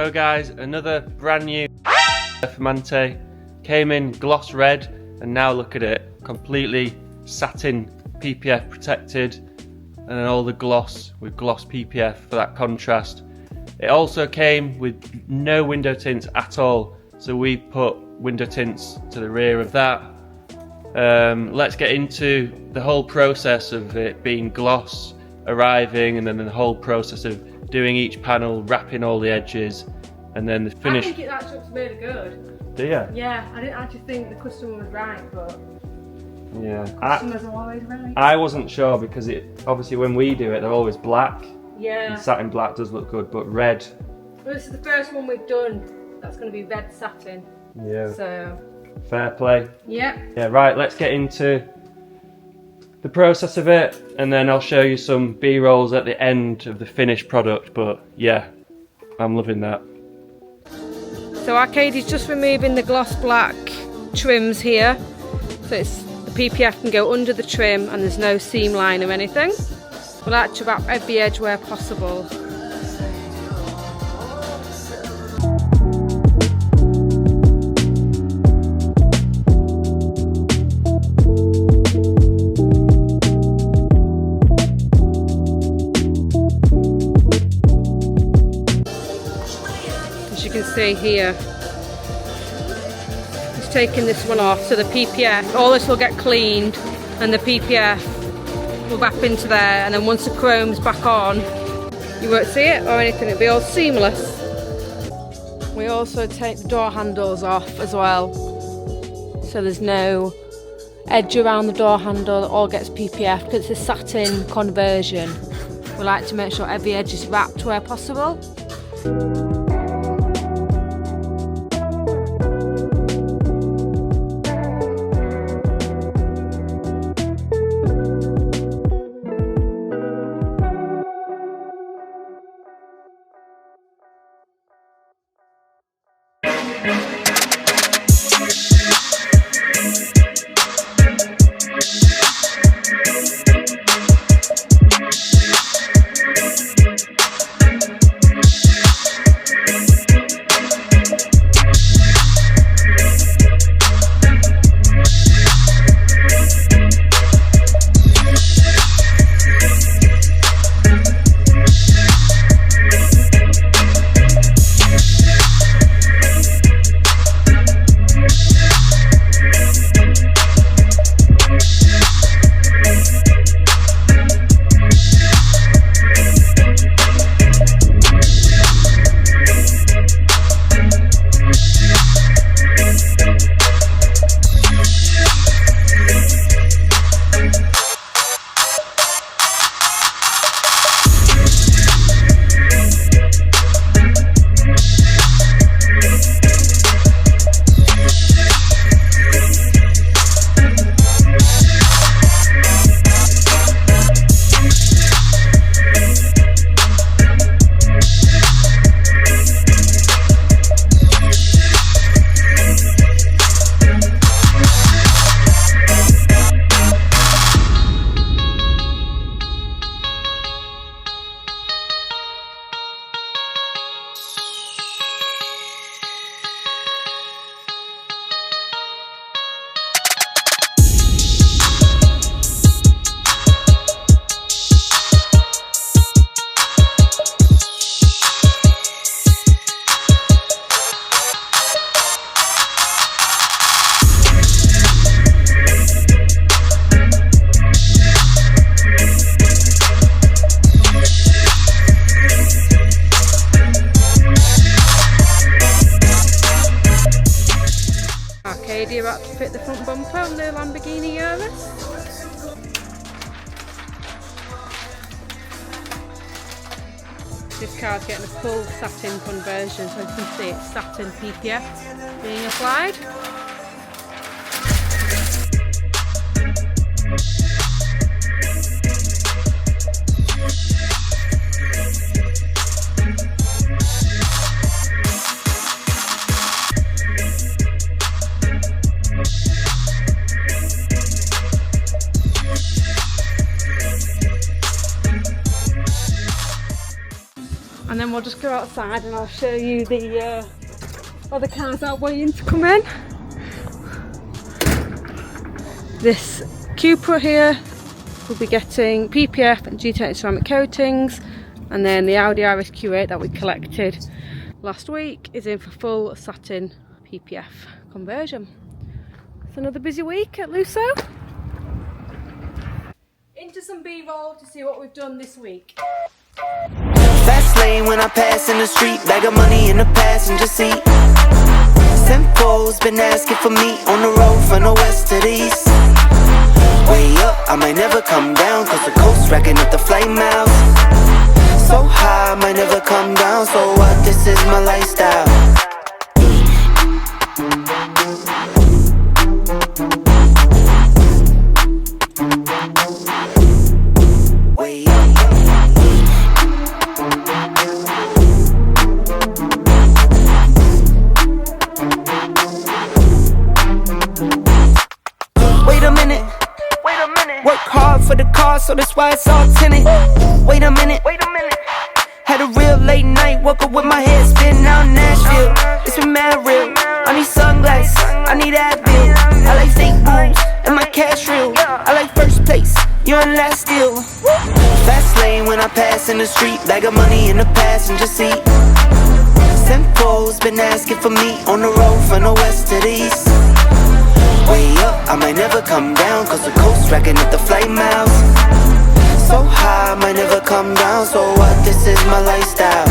So guys, another brand new Performante, came in gloss red and now look at it, completely satin PPF protected, and then all the gloss with gloss PPF for that contrast. It also came with no window tints at all, so we put window tints to the rear of that. Let's get into the whole process of it being gloss, arriving, and then the whole process of doing each panel, wrapping all the edges, and then the finish. I think it actually looks really good. Do you? Yeah, I didn't actually think the customer was right, but yeah, customers are always right. I wasn't sure because it obviously when we do it they're always black. Yeah. And satin black does look good, but red. Well, this is the first one we've done that's going to be red satin. Yeah. So. Fair play. Yeah. Yeah. Right. Let's get into the process of it, and then I'll show you some B-rolls at the end of the finished product. But yeah, I'm loving that. So Arcade is just removing the gloss black trims here, so it's, the PPF can go under the trim and there's no seam line or anything. We like to wrap every edge where possible. As you can see here, he's taking this one off, so the PPF, all this will get cleaned and the PPF will wrap into there, and then once the chrome's back on, you won't see it or anything, it'll be all seamless. We also take the door handles off as well, so there's no edge around the door handle, it all gets PPF because it's a satin conversion. We like to make sure every edge is wrapped where possible. About to fit the front bumper on the Lamborghini Urus. This car's getting a full satin conversion, so you can see it's satin PPF being applied. and then we'll just go outside and I'll show you the other cars out waiting to come in. This Cupra here will be getting PPF and Gtechniq ceramic coatings, and then the Audi Iris Q8 that we collected last week is in for full satin PPF conversion. It's another busy week at Lusso. Into some B-roll to see what we've done this week. Fast lane when I pass in the street, bag of money in the passenger seat. Simcoe's been asking for me on the road from the west to the east. Way up, I might never come down, cause the coast racking up the flame miles. So high, I might never come down, so what, this is my lifestyle. Way up. Wait a minute. Work hard for the car, so that's why it's all tinted. Wait a minute. Had a real late night, woke up with my head spinning out in Nashville. It's been mad real. I need sunglasses, I need Advil. I like fake boobs and my cash real. I like first place, you're in last deal. Fast lane when I pass in the street, bag of money in the passenger seat. Simcoe's been asking for me on the road from the west to the east. Way up, I might never come down, cause the coast racking up the flight miles. So high, I might never come down, so what, this is my lifestyle.